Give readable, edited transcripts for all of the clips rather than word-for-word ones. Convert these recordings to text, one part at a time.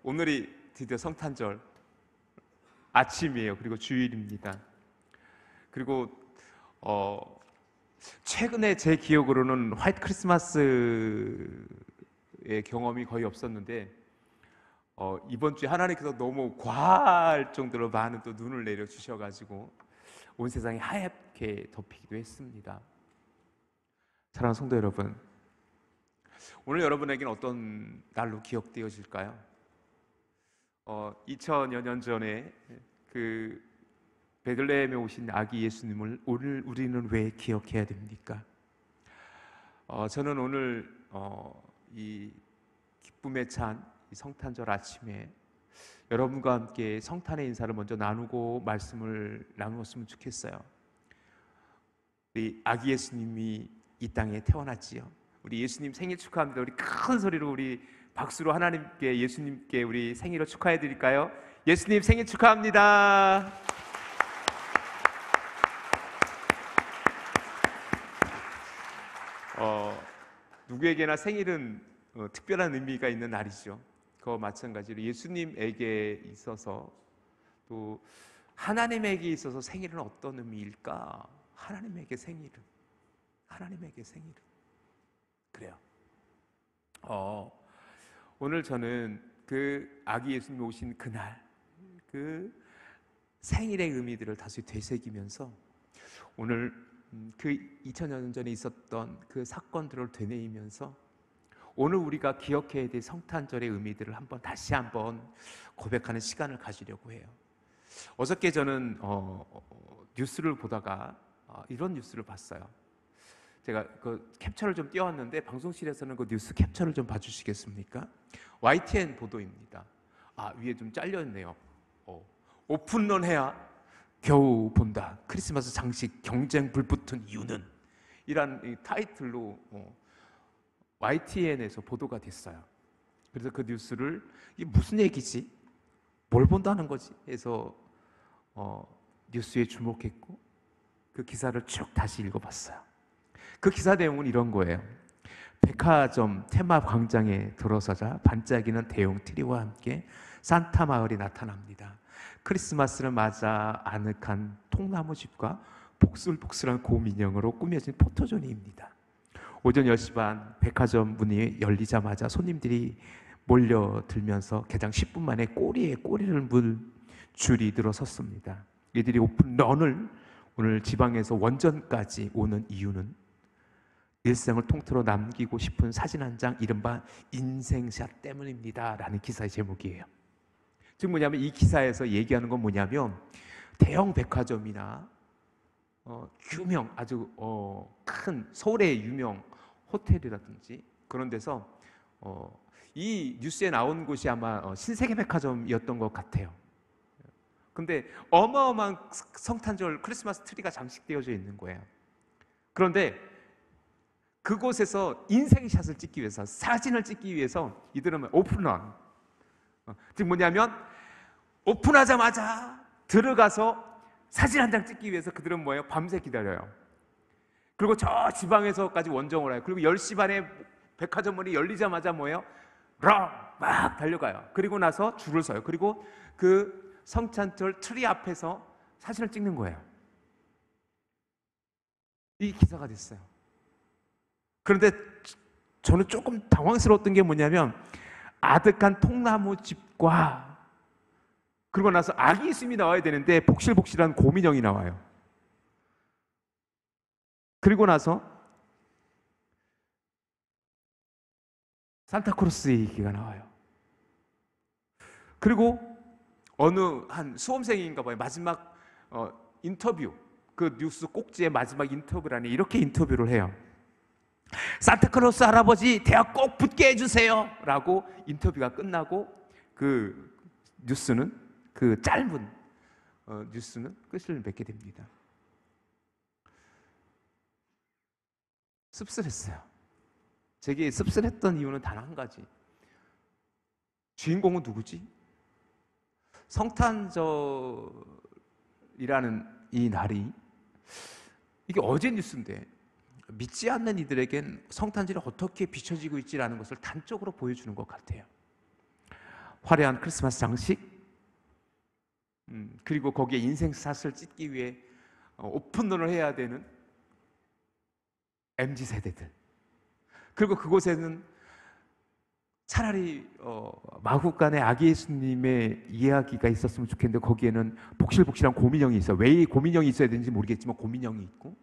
오늘이 드디어 성탄절 아침이에요. 그리고 주일입니다. 그리고 최근에 제 기억으로는 화이트 크리스마스의 경험이 거의 없었는데 이번 주에 하나님께서 너무 과할 정도로 많은 또 눈을 내려주셔가지고 온 세상이 하얗게 덮이기도 했습니다. 사랑하는 성도 여러분, 오늘 여러분에게는 어떤 날로 기억되어질까요? 2000여 년 전에 그 베들레헴에 오신 아기 예수님을 오늘 우리는 왜 기억해야 됩니까? 저는 오늘 이 기쁨에 찬 이 성탄절 아침에 여러분과 함께 성탄의 인사를 먼저 나누고 말씀을 나누었으면 좋겠어요. 우리 아기 예수님이 이 땅에 태어났지요. 우리 예수님 생일 축하합니다. 우리 큰 소리로 우리 박수로 하나님께 예수님께 우리 생일을 축하해 드릴까요? 예수님 생일 축하합니다. 누구에게나 생일은 특별한 의미가 있는 날이죠. 그와 마찬가지로 예수님에게 있어서 또 하나님에게 있어서 생일은 어떤 의미일까? 하나님에게 생일은 그래요. 오늘 저는 그 아기 예수님이 오신 그날 그 생일의 의미들을 다시 되새기면서 오늘 그 2000년 전에 있었던 그 사건들을 되뇌이면서 오늘 우리가 기억해야 될 성탄절의 의미들을 다시 한번 고백하는 시간을 가지려고 해요. 어저께 저는 뉴스를 보다가 이런 뉴스를 봤어요. 제가 그 캡처를 좀 띄웠는데 방송실에서는 그 뉴스 캡처를 좀 봐주시겠습니까? YTN 보도입니다. 위에 좀 잘려있네요. 오픈런 해야 겨우 본다. 크리스마스 장식 경쟁 불붙은 이유는, 이란 이 타이틀로 YTN에서 보도가 됐어요. 그래서 그 뉴스를 이게 무슨 얘기지? 뭘 본다는 거지? 해서 뉴스에 주목했고 그 기사를 쭉 다시 읽어봤어요. 그 기사 내용은 이런 거예요. 백화점 테마 광장에 들어서자 반짝이는 대형 트리와 함께 산타 마을이 나타납니다. 크리스마스를 맞아 아늑한 통나무 집과 복슬복슬한 곰인형으로 꾸며진 포토존입니다. 오전 10시 반 백화점 문이 열리자마자 손님들이 몰려들면서 개장 10분 만에 꼬리에 꼬리를 물 줄이 들어섰습니다. 이들이 오픈런을 오늘 지방에서 원전까지 오는 이유는 일생을 통틀어 남기고 싶은 사진 한 장, 이른바 인생샷 때문입니다 라는 기사의 제목이에요. 즉 뭐냐면 이 기사에서 얘기하는 건 뭐냐면 대형 백화점이나 유명 아주 큰 서울의 유명 호텔이라든지 그런 데서 이 뉴스에 나온 곳이 아마 신세계백화점이었던 것 같아요. 근데 어마어마한 성탄절 크리스마스 트리가 장식되어져 있는 거예요. 그런데 그곳에서 인생샷을 찍기 위해서, 사진을 찍기 위해서 이들은 오픈런, 즉 뭐냐면 오픈하자마자 들어가서 사진 한 장 찍기 위해서 그들은 뭐예요? 밤새 기다려요. 그리고 저 지방에서까지 원정을 해요. 그리고 10시 반에 백화점 문이 열리자마자 뭐예요? 막 달려가요. 그리고 나서 줄을 서요. 그리고 그 성탄절 트리 앞에서 사진을 찍는 거예요. 이 기사가 됐어요. 그런데 저는 조금 당황스러웠던 게 뭐냐면 아득한 통나무 집과 그러고 나서 아기 예수님이 나와야 되는데 복실복실한 곰인형이 나와요. 그리고 나서 산타크로스 얘기가 나와요. 그리고 어느 한 수험생인가 봐요. 마지막 인터뷰, 그 뉴스 꼭지의 마지막 인터뷰라니 이렇게 인터뷰를 해요. 산타크로스 할아버지 대학 꼭 붙게 해주세요 라고 인터뷰가 끝나고 그 뉴스는, 그 짧은 뉴스는 끝을 맺게 됩니다. 씁쓸했어요. 제게 씁쓸했던 이유는 단 한 가지. 주인공은 누구지? 성탄절이라는 이 날이, 이게 어제 뉴스인데 믿지 않는 이들에겐 성탄절이 어떻게 비춰지고 있지라는 것을 단적으로 보여주는 것 같아요. 화려한 크리스마스 장식, 그리고 거기에 인생샷을 찍기 위해 오픈런을 해야 되는 MZ세대들, 그리고 그곳에는 차라리 마국간의 아기 예수님의 이야기가 있었으면 좋겠는데 거기에는 복실복실한 곰인형이 있어요. 왜 곰인형이 있어야 되는지 모르겠지만 곰인형이 있고,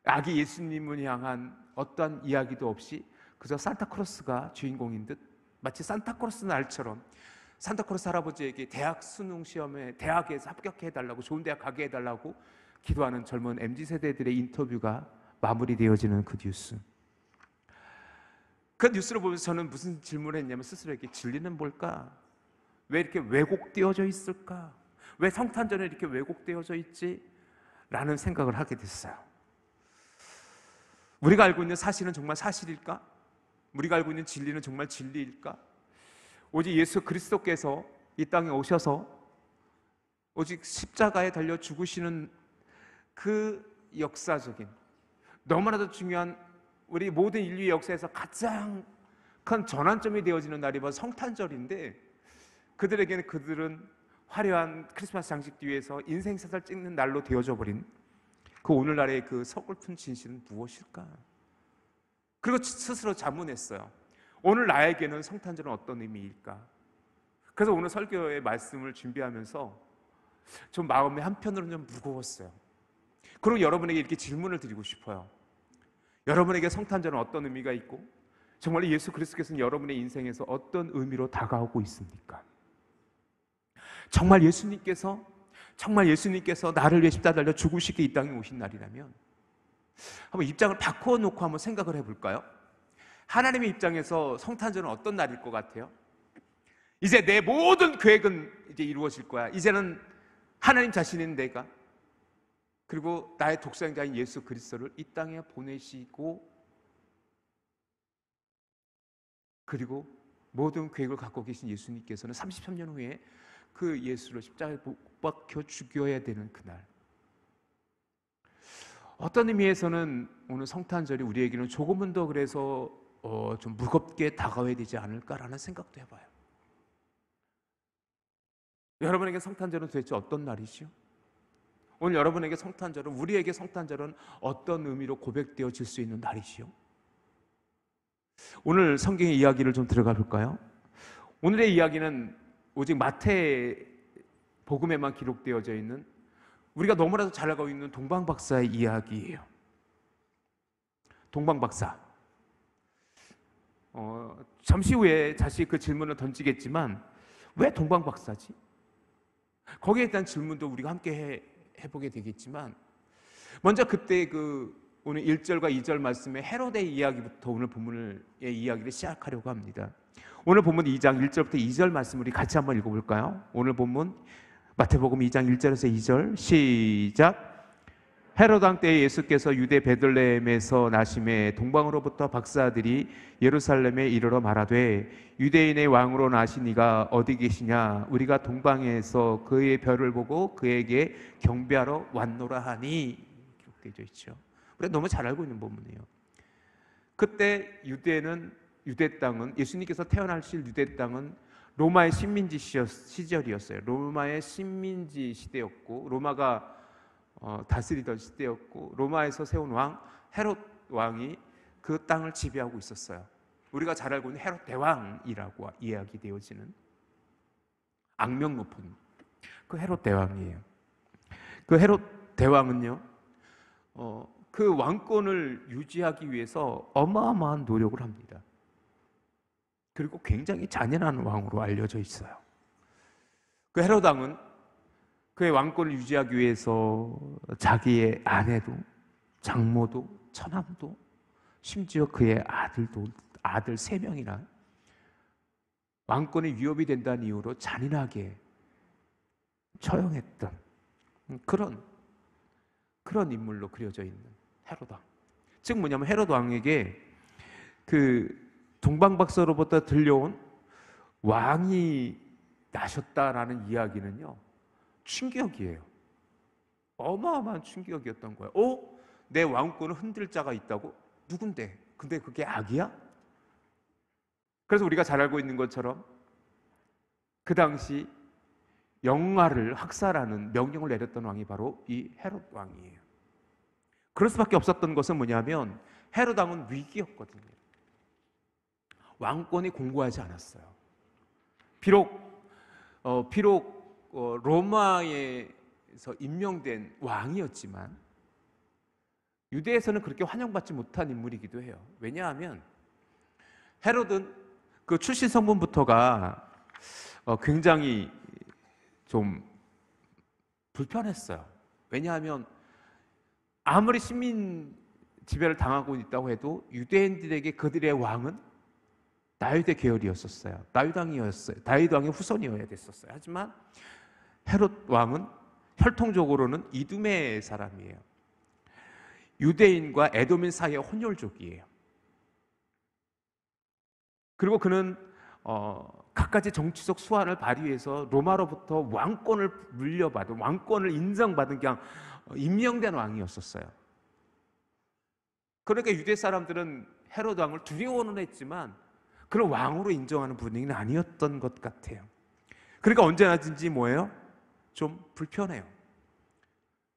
아기 예수님을 향한 어떠한 이야기도 없이 그저 산타크로스가 주인공인 듯, 마치 산타크로스 날처럼 산타크로스 할아버지에게 대학 수능 시험에 대학에서 합격해달라고, 좋은 대학 가게 해달라고 기도하는 젊은 MZ세대들의 인터뷰가 마무리되어지는 그 뉴스. 그 뉴스를 보면서 저는 무슨 질문을 했냐면 스스로에게, 진리는 뭘까? 왜 이렇게 왜곡되어져 있을까? 왜 성탄절에 이렇게 왜곡되어져 있지? 라는 생각을 하게 됐어요. 우리가 알고 있는 사실은 정말 사실일까? 우리가 알고 있는 진리는 정말 진리일까? 오직 예수 그리스도께서 이 땅에 오셔서 오직 십자가에 달려 죽으시는 그 역사적인, 너무나도 중요한, 우리 모든 인류의 역사에서 가장 큰 전환점이 되어지는 날이 바로 성탄절인데, 그들은 화려한 크리스마스 장식 뒤에서 인생샷을 찍는 날로 되어져 버린 그 오늘날의 그 서글픈 진실은 무엇일까? 그리고 스스로 자문했어요. 오늘 나에게는 성탄절은 어떤 의미일까? 그래서 오늘 설교의 말씀을 준비하면서 좀 마음이 한편으로는 좀 무거웠어요. 그리고 여러분에게 이렇게 질문을 드리고 싶어요. 여러분에게 성탄절은 어떤 의미가 있고, 정말 예수 그리스도께서는 여러분의 인생에서 어떤 의미로 다가오고 있습니까? 정말 예수님께서 나를 위해 십자가 달려 죽으시게 이 땅에 오신 날이라면 한번 입장을 바꿔놓고 한번 생각을 해볼까요? 하나님의 입장에서 성탄절은 어떤 날일 것 같아요? 이제 내 모든 계획은 이제 이루어질 거야. 이제는 하나님 자신인 내가, 그리고 나의 독생자인 예수 그리스도를 이 땅에 보내시고, 그리고 모든 계획을 갖고 계신 예수님께서는 33년 후에 그 예수를 십자가에 못 박혀 죽여야 되는 그날, 어떤 의미에서는 오늘 성탄절이 우리에게는 조금은 더 그래서 좀 무겁게 다가와야 되지 않을까라는 생각도 해봐요. 여러분에게 성탄절은 도대체 어떤 날이지요? 오늘 여러분에게 성탄절은, 우리에게 성탄절은 어떤 의미로 고백되어질 수 있는 날이지요? 오늘 성경의 이야기를 좀 들어가 볼까요? 오늘의 이야기는 오직 마태 복음에만 기록되어져 있는, 우리가 너무나도 잘 알고 있는 동방박사의 이야기예요. 동방박사. 잠시 후에 다시 그 질문을 던지겠지만 왜 동방박사지? 거기에 대한 질문도 우리가 함께 해보게 되겠지만, 먼저 그때 오늘 1절과 2절 말씀의 헤로데의 이야기부터 오늘 본문의 이야기를 시작하려고 합니다. 오늘 본문 2장 1절부터 2절 말씀 우리 같이 한번 읽어볼까요? 오늘 본문 마태복음 2장 1절에서 2절 시작. 헤롯 왕 때에 예수께서 유대 베들레헴에서 나심에 동방으로부터 박사들이 예루살렘에 이르러 말하되, 유대인의 왕으로 나신 이가 어디 계시냐? 우리가 동방에서 그의 별을 보고 그에게 경배하러 왔노라 하니, 기록되어 있죠. 우리가 너무 잘 알고 있는 본문이에요. 그때 유대 땅은, 예수님께서 태어나실 유대 땅은 로마의 식민지 시절이었어요. 로마의 식민지 시대였고, 로마가 다스리던 시대였고, 로마에서 세운 왕 헤롯 왕이 그 땅을 지배하고 있었어요. 우리가 잘 알고 있는 헤롯 대왕이라고 이야기되어지는 악명 높은 그 헤롯 대왕이에요. 그 헤롯 대왕은요, 그 왕권을 유지하기 위해서 어마어마한 노력을 합니다. 그리고 굉장히 잔인한 왕으로 알려져 있어요. 그 헤롯 왕은 그의 왕권을 유지하기 위해서 자기의 아내도, 장모도, 처남도, 심지어 그의 아들 3명이나 왕권에 위협이 된다는 이유로 잔인하게 처형했던 그런 인물로 그려져 있는 헤롯 왕. 즉 뭐냐면 헤롯 왕에게 그 동방박사로부터 들려온 왕이 나셨다라는 이야기는요, 충격이에요. 어마어마한 충격이었던 거예요. 내 왕권을 흔들 자가 있다고? 누군데? 근데 그게 악이야? 그래서 우리가 잘 알고 있는 것처럼 그 당시 영아를 학살하는 명령을 내렸던 왕이 바로 이 헤롯 왕이에요. 그럴 수밖에 없었던 것은 뭐냐면 헤롯 왕은 위기였거든요. 왕권이 공고하지 않았어요. 비록 로마에서 임명된 왕이었지만 유대에서는 그렇게 환영받지 못한 인물이기도 해요. 왜냐하면 헤롯은 그 출신 성분부터가 굉장히 좀 불편했어요. 왜냐하면 아무리 식민 지배를 당하고 있다고 해도 유대인들에게 그들의 왕은 다윗의 계열이었었어요. 다윗 왕의 후손이어야 됐었어요. 하지만 헤롯 왕은 혈통적으로는 이두메 사람이에요. 유대인과 에돔인 사이의 혼혈족이에요. 그리고 그는 갖가지 정치적 수완을 발휘해서 로마로부터 왕권을 물려받은, 왕권을 인정받은 그냥 임명된 왕이었었어요. 그러니까 유대 사람들은 헤롯 왕을 두려워는 했지만 그런 왕으로 인정하는 분위기는 아니었던 것 같아요. 그러니까 언제나든지 뭐예요? 좀 불편해요.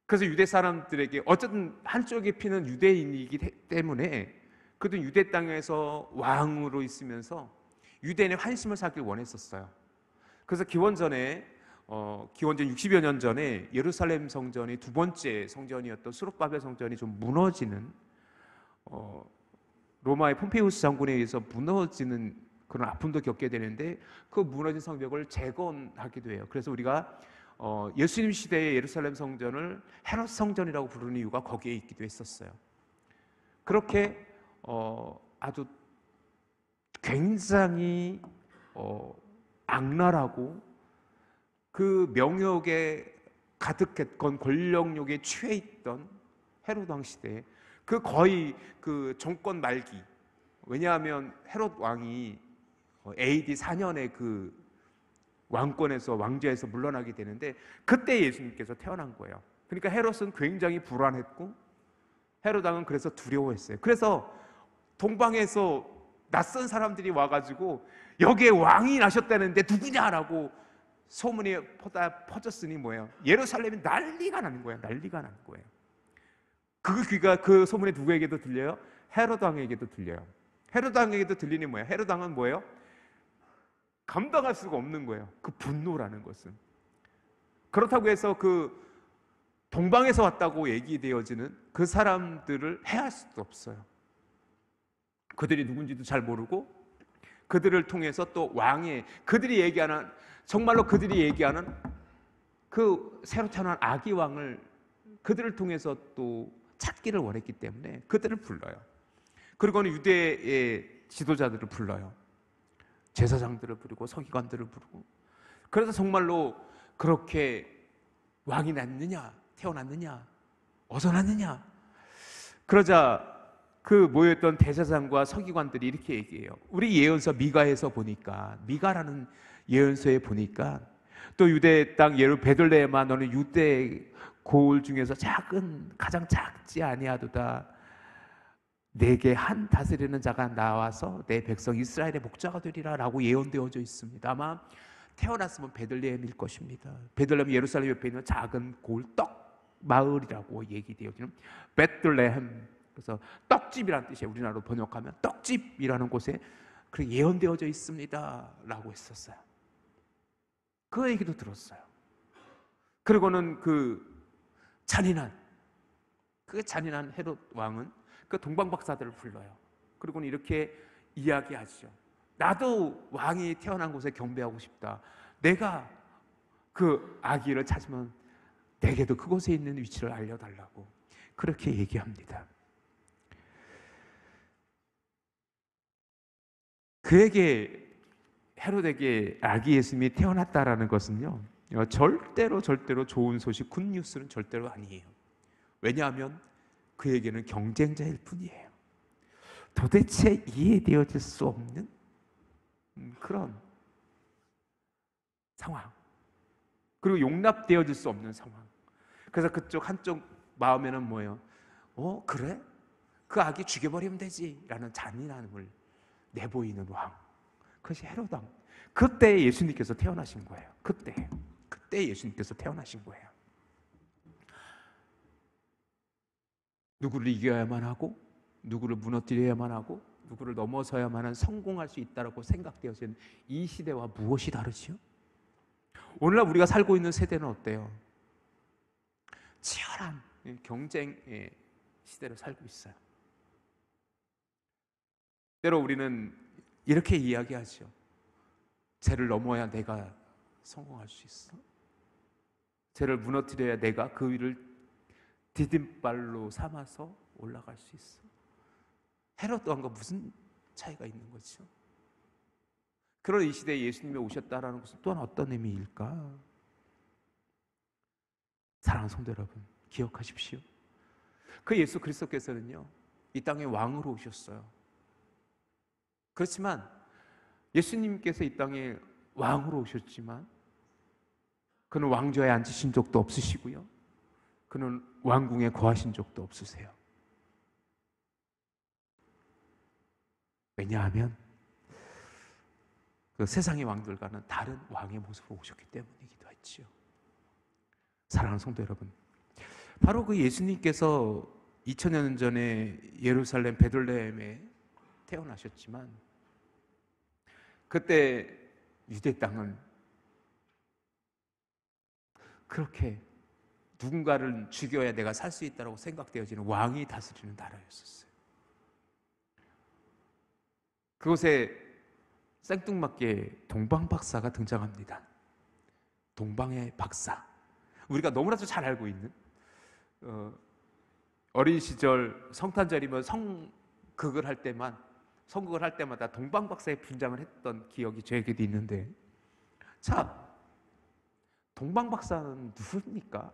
그래서 유대 사람들에게 어쨌든 한쪽의 피는 유대인이기 때문에 그들은 유대 땅에서 왕으로 있으면서 유대인의 환심을 사길 원했었어요. 그래서 기원전 60여 년 전에 예루살렘 성전이 두 번째 성전이었던 수룹바벨 성전이 좀 무너지는, 로마의 폼페이우스 장군에 의해서 무너지는 그런 아픔도 겪게 되는데 그 무너진 성벽을 재건하기도 해요. 그래서 우리가 예수님 시대의 예루살렘 성전을 헤롯 성전이라고 부르는 이유가 거기에 있기도 했었어요. 그렇게 아주 굉장히 악랄하고 그 명욕에 가득했건 권력욕에 취해 있던 헤롯 왕 시대에 거의 그 정권 말기, 왜냐하면 헤롯 왕이 AD 4년에 그 왕권에서 왕좌에서 물러나게 되는데 그때 예수님께서 태어난 거예요. 그러니까 헤롯은 굉장히 불안했고 헤롯 왕은 그래서 두려워했어요. 그래서 동방에서 낯선 사람들이 와가지고 여기에 왕이 나셨다는데 누구냐라고 소문이 퍼졌으니 뭐예요? 예루살렘이 난리가 나는 거예요. 난리가 나는 거예요. 그 소문이 누구에게도 들려요? 헤롯 왕에게도 들려요. 헤롯 왕에게도 들리니 뭐예요? 헤롯 왕은 뭐예요? 감당할 수가 없는 거예요. 그 분노라는 것은. 그렇다고 해서 그 동방에서 왔다고 얘기되어지는 그 사람들을 해할 수도 없어요. 그들이 누군지도 잘 모르고 그들을 통해서 또 그들이 얘기하는 그 새로 태어난 아기 왕을 그들을 통해서 또 찾기를 원했기 때문에 그들을 불러요. 그리고는 유대의 지도자들을 불러요. 제사장들을 부르고 서기관들을 부르고. 그래서 정말로 그렇게 왕이 태어났느냐, 어서 났느냐. 그러자 그 모였던 대제사장과 서기관들이 이렇게 얘기해요. 우리 예언서 미가라는 예언서에 보니까 또 유대 땅 베들레헴아 너는 유대 고을 중에서 가장 작지 아니하도다. 내게 한 다스리는 자가 나와서 내 백성 이스라엘의 목자가 되리라 라고 예언되어져 있습니다. 아마 태어났으면 베들레헴일 것입니다. 베들레헴 예루살렘 옆에 있는 작은 고을 떡 마을이라고 얘기되어지는 베들레헴, 그래서 떡집이라는 뜻이에요. 우리나라로 번역하면 떡집이라는 곳에 그렇게 예언되어져 있습니다 라고 했었어요. 그 얘기도 들었어요. 그리고는 그 잔인한 헤롯 왕은 그 동방박사들을 불러요. 그리고는 이렇게 이야기하죠. 나도 왕이 태어난 곳에 경배하고 싶다. 내가 그 아기를 찾으면 내게도 그곳에 있는 위치를 알려달라고 그렇게 얘기합니다. 헤롯에게 아기 예수님이 태어났다라는 것은요, 절대로 좋은 소식, 굿뉴스는 절대로 아니에요. 왜냐하면 그에게는 경쟁자일 뿐이에요. 도대체 이해되어질 수 없는 그런 상황, 그리고 용납되어질 수 없는 상황. 그래서 그쪽 한쪽 마음에는 뭐예요? 그래? 그 아기 죽여버리면 되지 라는 잔인함을 내보이는 왕, 그것이 헤롯 왕. 그때 예수님께서 태어나신 거예요. 그때 예수님께서 태어나신 거예요. 누구를 이겨야만 하고, 누구를 무너뜨려야만 하고, 누구를 넘어서야만 성공할 수 있다고 생각되어지는 이 시대와 무엇이 다르지요? 오늘날 우리가 살고 있는 세대는 어때요? 치열한 경쟁의 시대로 살고 있어요. 때로 우리는 이렇게 이야기하죠. 쟤를 넘어야 내가 성공할 수 있어. 쟤를 무너뜨려야 내가 그 위를 디딤발로 삼아서 올라갈 수 있어. 헤롯 왕과 무슨 차이가 있는 거죠? 그런 이 시대에 예수님이 오셨다라는 것은 또한 어떤 의미일까? 사랑하는 성도 여러분, 기억하십시오. 그 예수 그리스도께서는요, 이 땅에 왕으로 오셨어요. 그렇지만 예수님께서 이 땅에 왕으로 오셨지만 그는 왕좌에 앉으신 적도 없으시고요, 그는 왕궁에 거하신 적도 없으세요. 왜냐하면 그 세상의 왕들과는 다른 왕의 모습으로 오셨기 때문이기도 했지요. 사랑하는 성도 여러분, 바로 그 예수님께서 2000년 전에 예루살렘 베들레헴에 태어나셨지만 그때 유대 땅은 그렇게 누군가를 죽여야 내가 살 수 있다고 생각되어지는 왕이 다스리는 나라였었어요. 그곳에 생뚱맞게 동방박사가 등장합니다. 동방의 박사. 우리가 너무나도 잘 알고 있는, 어린 시절 성탄절이면 성극을 할 때마다 동방박사의 분장을 했던 기억이 저에게도 있는데, 자, 동방박사는 누굽니까?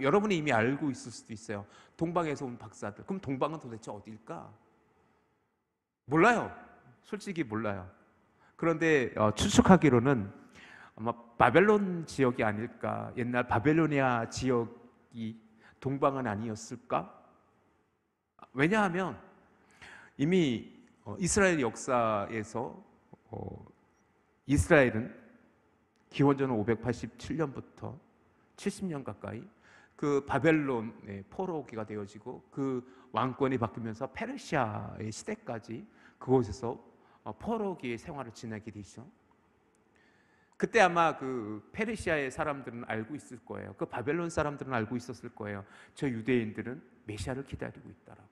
여러분이 이미 알고 있을 수도 있어요. 동방에서 온 박사들. 그럼 동방은 도대체 어디일까? 몰라요. 솔직히 몰라요. 그런데 추측하기로는 아마 바벨론 지역이 아닐까. 옛날 바벨로니아 지역이 동방은 아니었을까? 왜냐하면 이미 이스라엘 역사에서 이스라엘은 기원전 587년부터 70년 가까이 그 바벨론의 포로기가 되어지고 그 왕권이 바뀌면서 페르시아의 시대까지 그곳에서 포로기의 생활을 지내게 되죠. 그때 아마 그 페르시아의 사람들은 알고 있을 거예요. 그 바벨론 사람들은 알고 있었을 거예요. 저 유대인들은 메시아를 기다리고 있다라고.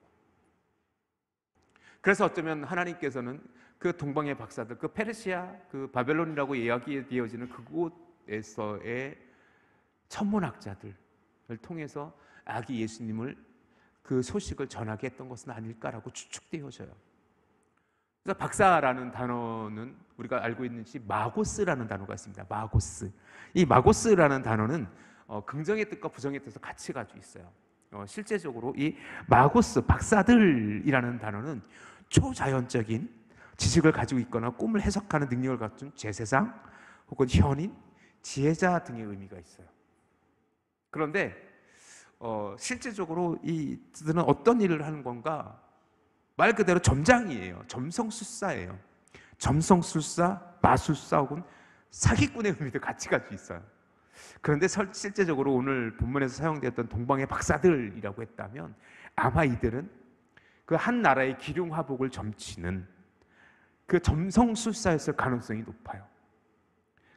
그래서 어쩌면 하나님께서는 그 동방의 박사들, 그 페르시아, 그 바벨론이라고 이야기되어지는 그곳에서의 천문학자들을 통해서 아기 예수님을 그 소식을 전하게 했던 것은 아닐까라고 추측되어져요. 그래서 박사라는 단어는 우리가 알고 있는지 마고스라는 단어가 있습니다. 마고스. 이 마고스라는 단어는 긍정의 뜻과 부정의 뜻을 같이 가지고 있어요. 실제적으로 이 마고스, 박사들이라는 단어는 초자연적인 지식을 가지고 있거나 꿈을 해석하는 능력을 갖춘 제사장 혹은 현인, 지혜자 등의 의미가 있어요. 그런데 실제적으로 이들은 어떤 일을 하는 건가? 말 그대로 점장이에요. 점성술사예요. 점성술사, 마술사 혹은 사기꾼의 의미도 같이 가지고 있어요. 그런데 실제적으로 오늘 본문에서 사용되었던 동방의 박사들이라고 했다면 아마 이들은 그 한 나라의 기륭화복을 점치는 그 점성술사였을 가능성이 높아요.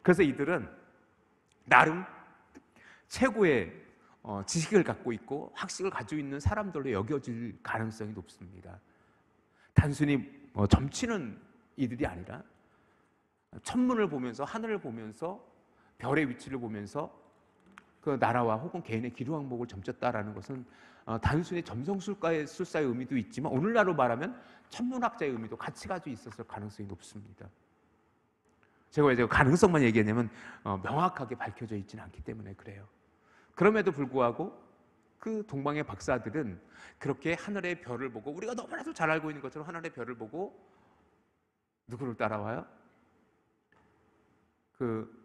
그래서 이들은 나름 최고의 지식을 갖고 있고 학식을 가지고 있는 사람들로 여겨질 가능성이 높습니다. 단순히 점치는 이들이 아니라 천문을 보면서, 하늘을 보면서, 별의 위치를 보면서 그 나라와 혹은 개인의 기류항목을 점쳤다라는 것은 단순히 점성술사의 의미도 있지만 오늘날로 말하면 천문학자의 의미도 같이 가지고 있었을 가능성이 높습니다. 제가 왜 가능성만 얘기하냐면 명확하게 밝혀져 있지는 않기 때문에 그래요. 그럼에도 불구하고 그 동방의 박사들은 그렇게 하늘의 별을 보고, 우리가 너무나도 잘 알고 있는 것처럼 하늘의 별을 보고 누구를 따라와요? 그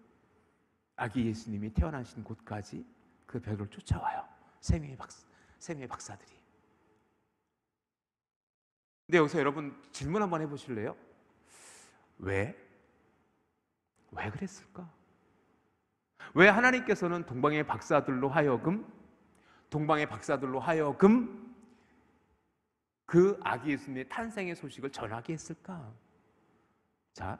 아기 예수님이 태어나신 곳까지 그 별을 쫓아와요. 세 명의 박사들이. 근데 여기서 여러분 질문 한번 해보실래요? 왜? 왜 그랬을까? 왜 하나님께서는 동방의 박사들로 하여금 그 아기 예수님의 탄생의 소식을 전하게 했을까? 자,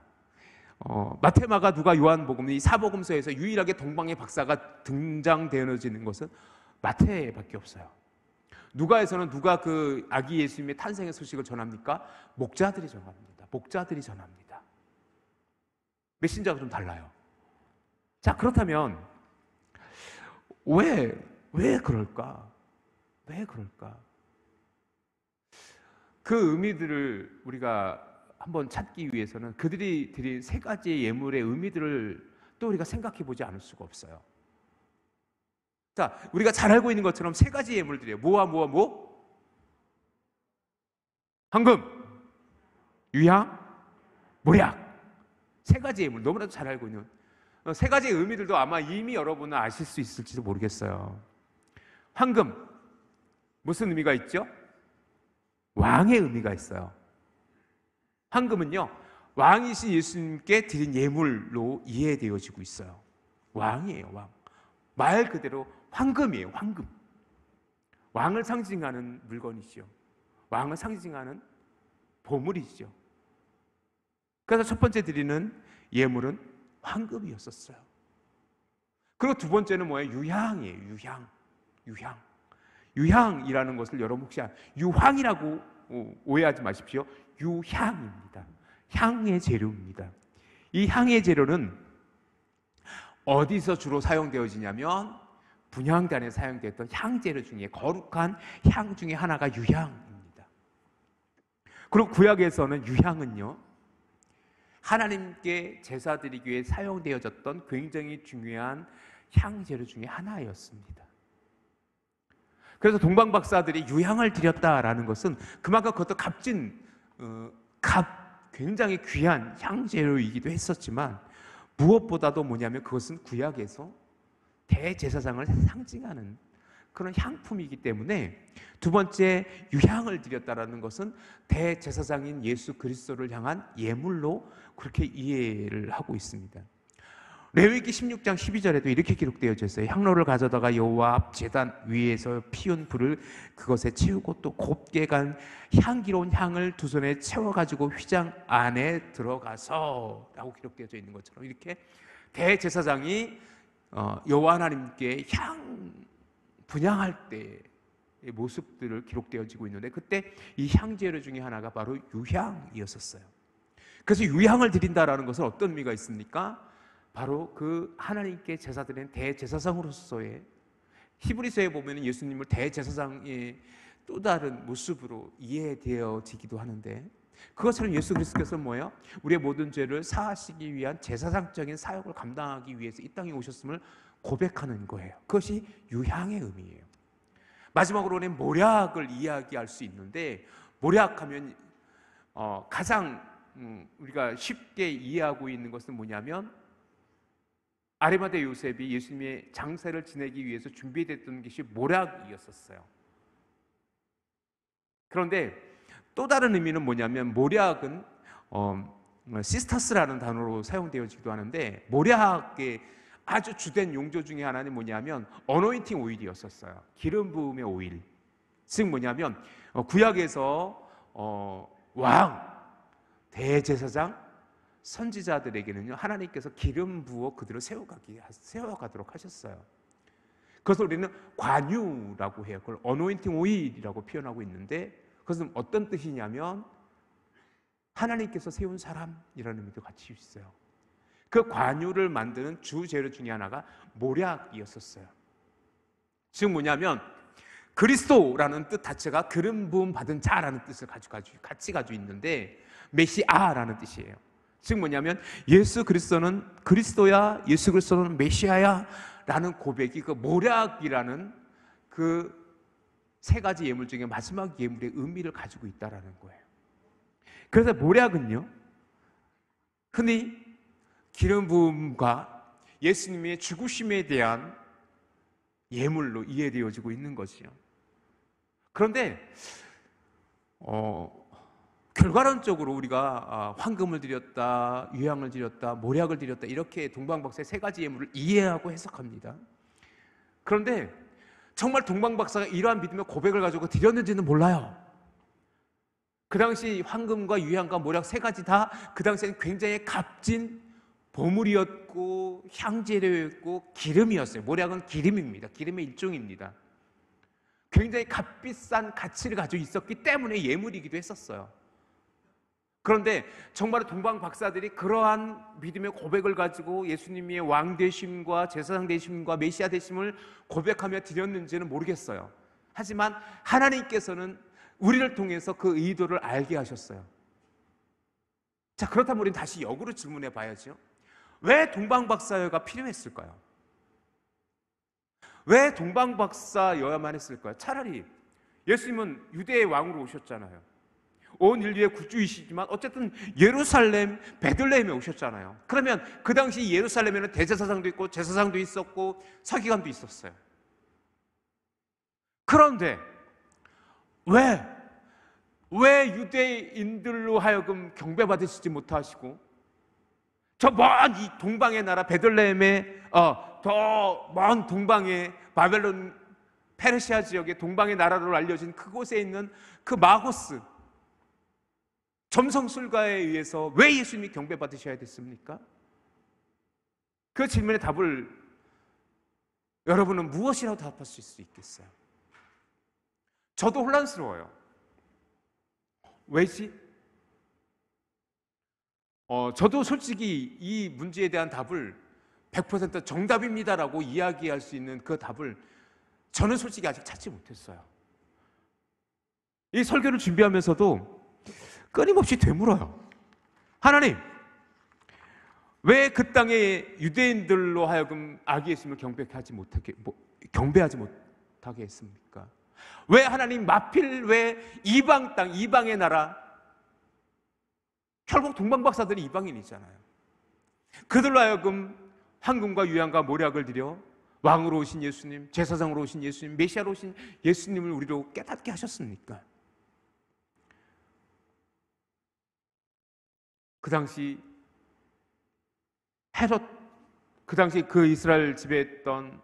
마태, 마가, 누가, 요한복음 이 사복음서에서 유일하게 동방의 박사가 등장되어지는 것은 마태밖에 없어요. 누가에서는 누가 그 아기 예수님의 탄생의 소식을 전합니까? 목자들이 전합니다. 메신저가 좀 달라요. 자, 그렇다면 왜 그럴까? 그 의미들을 우리가 한번 찾기 위해서는 그들이 드린 세 가지의 예물의 의미들을 또 우리가 생각해 보지 않을 수가 없어요. 자, 우리가 잘 알고 있는 것처럼 세 가지 예물들이에요. 뭐? 황금, 유향, 모략. 세 가지 예물, 너무나도 잘 알고 있는 세 가지의 의미들도 아마 이미 여러분은 아실 수 있을지도 모르겠어요. 황금, 무슨 의미가 있죠? 왕의 의미가 있어요. 황금은요, 왕이신 예수님께 드린 예물로 이해되어지고 있어요. 왕이에요, 왕. 말 그대로 황금이에요, 황금. 왕을 상징하는 물건이죠. 왕을 상징하는 보물이죠. 그래서 첫 번째 드리는 예물은 황금이었었어요. 그리고 두 번째는 뭐예요? 유향이에요, 유향이라는 것을 여러분 혹시 유황이라고 오해하지 마십시오. 유향입니다. 향의 재료입니다. 이 향의 재료는 어디서 주로 사용되어지냐면 분향단에 사용되었던 향재료 중에 거룩한 향 중에 하나가 유향입니다. 그리고 구약에서는 유향은요, 하나님께 제사 드리기 위해 사용되어졌던 굉장히 중요한 향재료 중에 하나였습니다. 그래서 동방박사들이 유향을 드렸다라는 것은 그만큼 그것도 굉장히 귀한 향재료이기도 했었지만 무엇보다도 뭐냐면 그것은 구약에서 대제사장을 상징하는 그런 향품이기 때문에 두 번째 유향을 드렸다라는 것은 대제사장인 예수 그리스도를 향한 예물로 그렇게 이해를 하고 있습니다. 레위기 16장 12절에도 이렇게 기록되어져 있어요. 향로를 가져다가 여호와 앞 제단 위에서 피운 불을 그것에 채우고 또 곱게 간 향기로운 향을 두 손에 채워가지고 휘장 안에 들어가서 라고 기록되어져 있는 것처럼 이렇게 대제사장이 여호와 하나님께 향 분향할 때의 모습들을 기록되어지고 있는데 그때 이 향재료 중에 하나가 바로 유향이었었어요. 그래서 유향을 드린다라는 것은 어떤 의미가 있습니까? 바로 그 하나님께 제사 드리는 대제사장으로서의 히브리서에 보면 예수님을 대제사장의 또 다른 모습으로 이해되어지기도 하는데 그것처럼 예수 그리스도께서 뭐예요? 우리의 모든 죄를 사하시기 위한 제사장적인 사역을 감당하기 위해서 이 땅에 오셨음을 고백하는 거예요. 그것이 유향의 의미예요. 마지막으로는 모략을 이야기할 수 있는데 모략하면 가장 우리가 쉽게 이해하고 있는 것은 뭐냐면 아리마대 요셉이 예수님의 장세를 지내기 위해서 준비됐던 것이 모략이었었어요. 그런데 또 다른 의미는 뭐냐면 모략은 시스타스라는 단어로 사용되어지기도 하는데 모략의 아주 주된 용조 중에 하나는 뭐냐면 어노인팅 오일이었었어요. 기름 부음의 오일. 즉 뭐냐면 구약에서 왕, 대제사장, 선지자들에게는요 하나님께서 기름 부어 그들을 세워가도록 하셨어요. 그래서 우리는 관유라고 해요. 그걸 어노인팅 오일이라고 표현하고 있는데 그것은 어떤 뜻이냐면 하나님께서 세운 사람이라는 의미도 같이 있어요. 그 관유를 만드는 주 재료 중에 하나가 모략이었었어요. 즉 뭐냐면 그리스도라는 뜻 자체가 기름 부음 받은 자라는 뜻을 같이 가지고 있는데 메시아라는 뜻이에요. 즉 뭐냐면 예수 그리스도는 그리스도야, 예수 그리스도는 메시아야 라는 고백이 그 모략이라는 그 세 가지 예물 중에 마지막 예물의 의미를 가지고 있다라는 거예요. 그래서 모략은요 흔히 기름 부음과 예수님의 죽으심에 대한 예물로 이해되어지고 있는 것이요. 그런데 결과론적으로 우리가 황금을 드렸다, 유향을 드렸다, 모략을 드렸다 이렇게 동방박사의 세 가지 예물을 이해하고 해석합니다. 그런데 정말 동방박사가 이러한 믿음의 고백을 가지고 드렸는지는 몰라요. 그 당시 황금과 유향과 모략 세 가지 다 그 당시에는 굉장히 값진 보물이었고 향재료였고 기름이었어요. 모략은 기름입니다. 기름의 일종입니다. 굉장히 값비싼 가치를 가지고 있었기 때문에 예물이기도 했었어요. 그런데 정말 동방 박사들이 그러한 믿음의 고백을 가지고 예수님의 왕 되심과 제사장 되심과 메시아 되심을 고백하며 드렸는지는 모르겠어요. 하지만 하나님께서는 우리를 통해서 그 의도를 알게 하셨어요. 자, 그렇다면 우리는 다시 역으로 질문해 봐야죠. 왜 동방 박사여가 필요했을까요? 왜 동방 박사여야만 했을까요? 차라리 예수님은 유대의 왕으로 오셨잖아요. 온 인류의 구주이시지만 어쨌든 예루살렘, 베들레헴에 오셨잖아요. 그러면 그 당시 예루살렘에는 대제사장도 있고 제사장도 있었고 서기관도 있었어요. 그런데 왜 유대인들로 하여금 경배받으시지 못하시고 저 먼 이 동방의 나라 베들레헴의 더 먼 동방의 바벨론 페르시아 지역의 동방의 나라로 알려진 그곳에 있는 그 마고스 점성술가에 의해서 왜 예수님이 경배받으셔야 됐습니까? 그 질문의 답을 여러분은 무엇이라고 답하실 수 있겠어요? 저도 혼란스러워요. 왜지? 저도 솔직히 이 문제에 대한 답을 100% 정답입니다라고 이야기할 수 있는 그 답을 저는 솔직히 아직 찾지 못했어요. 이 설교를 준비하면서도 끊임없이 되물어요. 하나님, 왜 그 땅의 유대인들로 하여금 아기 예수님을 경배하지 못하게 했습니까? 왜 하나님 마필 왜 이방 땅, 이방의 나라, 결국 동방박사들이 이방인이잖아요. 그들로 하여금 황금과 유향과 모략을 드려 왕으로 오신 예수님, 제사장으로 오신 예수님, 메시아로 오신 예수님을 우리로 깨닫게 하셨습니까? 그 당시 그 당시 그 이스라엘 지배했던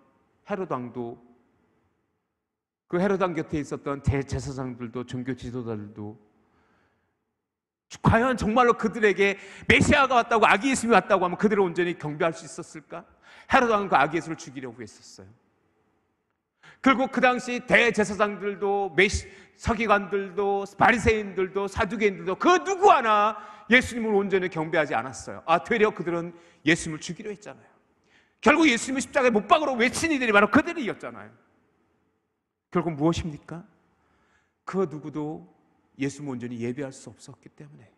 헤롯 왕도, 그 헤롯 왕 곁에 있었던 대제사장들도, 종교 지도자들도 과연 정말로 그들에게 메시아가 왔다고, 아기 예수님이 왔다고 하면 그들을 온전히 경배할 수 있었을까? 헤롯 왕은 그 아기 예수를 죽이려고 했었어요. 결국 그 당시 대제사장들도, 서기관들도, 바리새인들도, 사두개인들도 그 누구 하나 예수님을 온전히 경배하지 않았어요. 되려 그들은 예수님을 죽이려 했잖아요. 결국 예수님을 십자가에 못 박으러 외친 이들이 바로 그들이었잖아요. 결국 무엇입니까? 그 누구도 예수님을 온전히 예배할 수 없었기 때문에,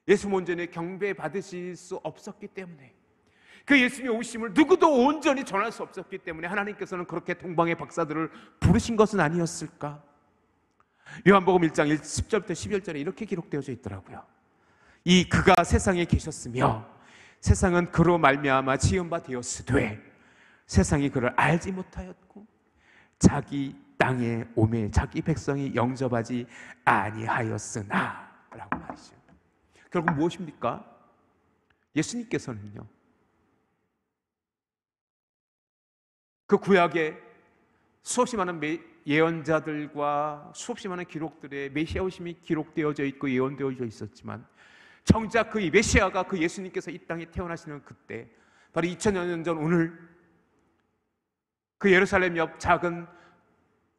예수님을 온전히 경배받으실 수 없었기 때문에, 그 예수님의 오심을 누구도 온전히 전할 수 없었기 때문에 하나님께서는 그렇게 동방의 박사들을 부르신 것은 아니었을까? 요한복음 1장 10절부터 11절에 이렇게 기록되어져 있더라고요. 그가 세상에 계셨으며 세상은 그로 말미암아 지은 바 되었으되 세상이 그를 알지 못하였고 자기 땅에 오매 자기 백성이 영접하지 아니하였으나 라고 말이죠. 결국 무엇입니까? 예수님께서는요, 그 구약의 수없이 많은 예언자들과 수없이 많은 기록들에 메시아 오심이 기록되어져 있고 예언되어져 있었지만, 정작 그 메시아가, 그 예수님께서 이 땅에 태어나시는 그때, 바로 2000년 전 오늘 그 예루살렘 옆 작은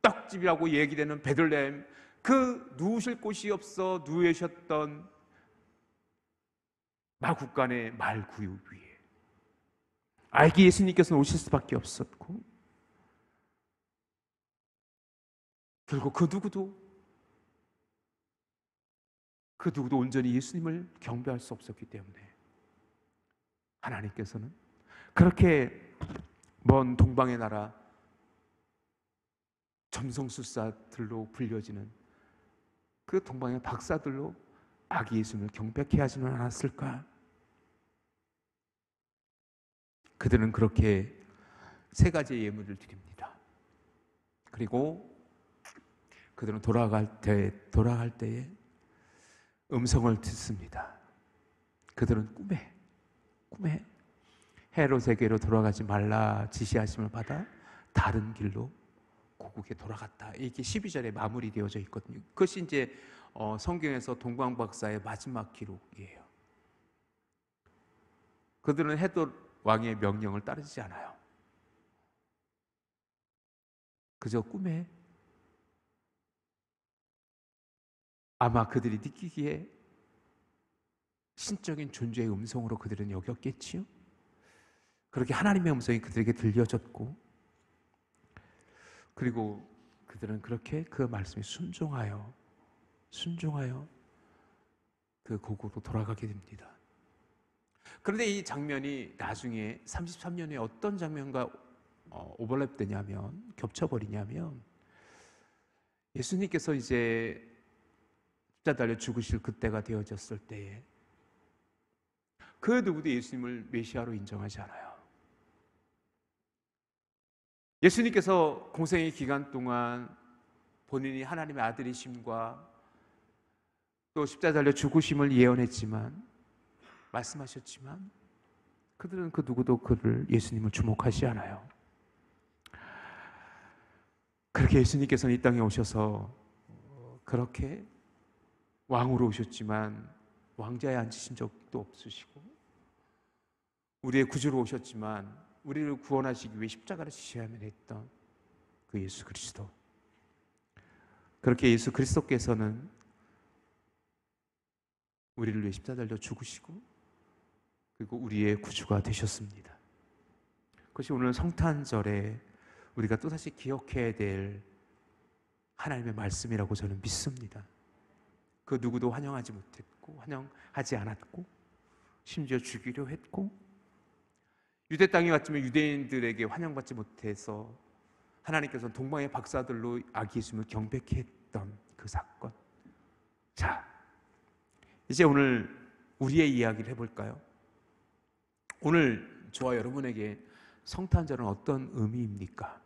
떡집이라고 얘기되는 베들레헴, 그 누우실 곳이 없어 누우셨던 마국간의 말구유 위에 아기 예수님께서는 오실 수밖에 없었고, 결국 그 누구도 온전히 예수님을 경배할 수 없었기 때문에 하나님께서는 그렇게 먼 동방의 나라 점성술사들로 불려지는 그 동방의 박사들로 아기 예수님을 경배케 하지는 않았을까? 그들은 그렇게 세 가지의 예물을 드립니다. 그리고 그들은 돌아갈 때에 음성을 듣습니다. 그들은 꿈에 헤롯에게로 돌아가지 말라 지시하심을 받아 다른 길로 고국에 돌아갔다. 이게 12절에 마무리되어져 있거든요. 그것이 이제 성경에서 동방박사의 마지막 기록이에요. 그들은 헤롯 왕의 명령을 따르지 않아요. 그저 꿈에 아마 그들이 느끼기에 신적인 존재의 음성으로 그들은 여겼겠지요. 그렇게 하나님의 음성이 그들에게 들려졌고, 그리고 그들은 그렇게 그 말씀에 순종하여 그 고국으로 돌아가게 됩니다. 그런데 이 장면이 나중에 33년 후에 어떤 장면과 오버랩되냐면, 겹쳐버리냐면, 예수님께서 이제 십자 달려 죽으실 그때가 되어졌을 때에 그 누구도 예수님을 메시아로 인정하지 않아요. 예수님께서 공생의 기간 동안 본인이 하나님의 아들이심과 또 십자 달려 죽으심을 예언했지만, 말씀하셨지만, 그들은 그 누구도 그를 예수님을 주목하지 않아요. 그렇게 예수님께서는 이 땅에 오셔서 그렇게 왕으로 오셨지만 왕자에 앉으신 적도 없으시고, 우리의 구주로 오셨지만 우리를 구원하시기 위해 십자가를 지셔야만 했던 그 예수 그리스도, 그렇게 예수 그리스도께서는 우리를 위해 십자가 달려 죽으시고 그리고 우리의 구주가 되셨습니다. 그것이 오늘 성탄절에 우리가 또다시 기억해야 될 하나님의 말씀이라고 저는 믿습니다. 그 누구도 환영하지 못했고 환영하지 않았고 심지어 죽이려 했고, 유대 땅에 왔지만 유대인들에게 환영받지 못해서 하나님께서 동방의 박사들로 아기 예수님을 경배케 했던 그 사건. 자, 이제 오늘 우리의 이야기를 해볼까요? 오늘 저와 여러분에게 성탄절은 어떤 의미입니까?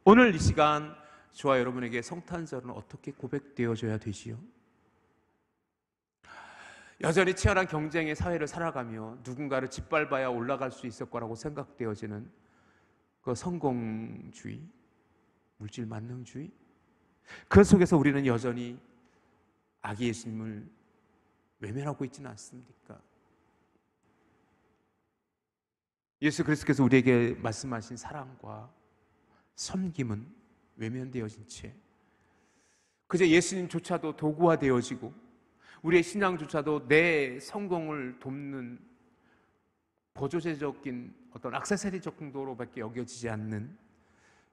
오늘 이 시간 저와 여러분에게 성탄절은 어떻게 고백되어져야 되지요? 여전히 치열한 경쟁의 사회를 살아가며 누군가를 짓밟아야 올라갈 수 있을 거라고 생각되어지는 그 성공주의, 물질 만능주의, 그 속에서 우리는 여전히 아기 예수님을 외면하고 있지는 않습니까? 예수 그리스도께서 우리에게 말씀하신 사랑과 섬김은 외면되어진 채 그저 예수님조차도 도구화되어지고 우리의 신앙조차도 내 성공을 돕는 보조제적인 어떤 액세서리적 정도로밖에 여겨지지 않는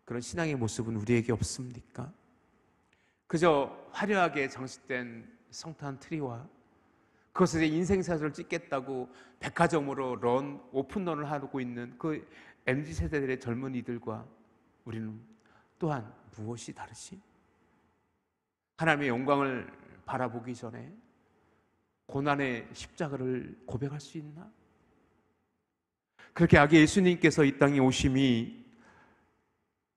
그런 신앙의 모습은 우리에게 없습니까? 그저 화려하게 장식된 성탄 트리와 그것에 인생사를 찍겠다고 백화점으로 오픈런을 하고 있는 그 MZ세대들의 젊은이들과 우리는 또한 무엇이 다르지? 하나님의 영광을 바라보기 전에 고난의 십자가를 고백할 수 있나? 그렇게 아기 예수님께서 이 땅에 오심이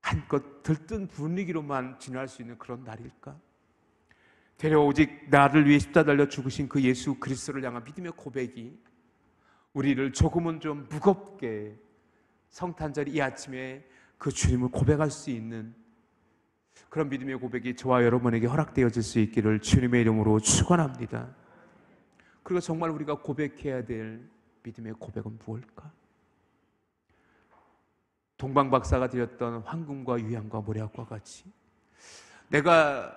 한껏 들뜬 분위기로만 지날 수 있는 그런 날일까? 되려 오직 나를 위해 십자가 달려 죽으신 그 예수 그리스도를 향한 믿음의 고백이 우리를 조금은 좀 무겁게 성탄절 이 아침에 그 주님을 고백할 수 있는 그런 믿음의 고백이 저와 여러분에게 허락되어질 수 있기를 주님의 이름으로 축원합니다. 그리고 정말 우리가 고백해야 될 믿음의 고백은 무엇일까? 동방박사가 드렸던 황금과 유향과 모략과 같이 내가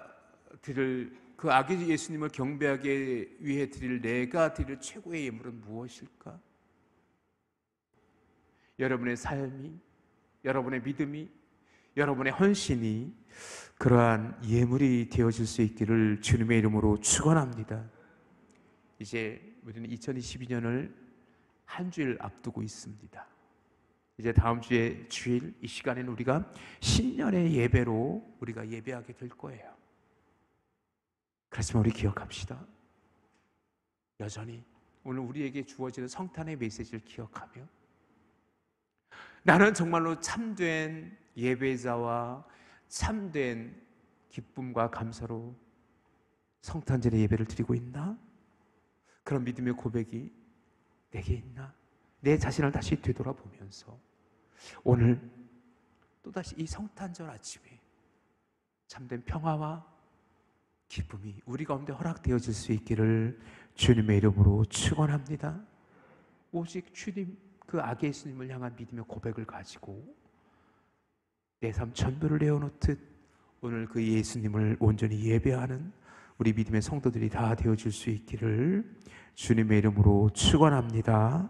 드릴 그 아기 예수님을 경배하기 위해 드릴 내가 드릴 최고의 예물은 무엇일까? 여러분의 삶이, 여러분의 믿음이, 여러분의 헌신이 그러한 예물이 되어질 수 있기를 주님의 이름으로 축원합니다. 이제 우리는 2022년을 한 주일 앞두고 있습니다. 이제 다음 주에 주일 이 시간에는 우리가 신년의 예배로 우리가 예배하게 될 거예요. 그렇지만 우리 기억합시다. 여전히 오늘 우리에게 주어지는 성탄의 메시지를 기억하며 나는 정말로 참된 예배자와 참된 기쁨과 감사로 성탄절에 예배를 드리고 있나? 그런 믿음의 고백이 내게 있나? 내 자신을 다시 되돌아보면서 오늘 또다시 이 성탄절 아침에 참된 평화와 기쁨이 우리 가운데 허락되어질 수 있기를 주님의 이름으로 축원합니다. 오직 주님, 그 아기 예수님을 향한 믿음의 고백을 가지고 내 삶 전부를 내어놓듯 오늘 그 예수님을 온전히 예배하는 우리 믿음의 성도들이 다 되어질 수 있기를 주님의 이름으로 축원합니다.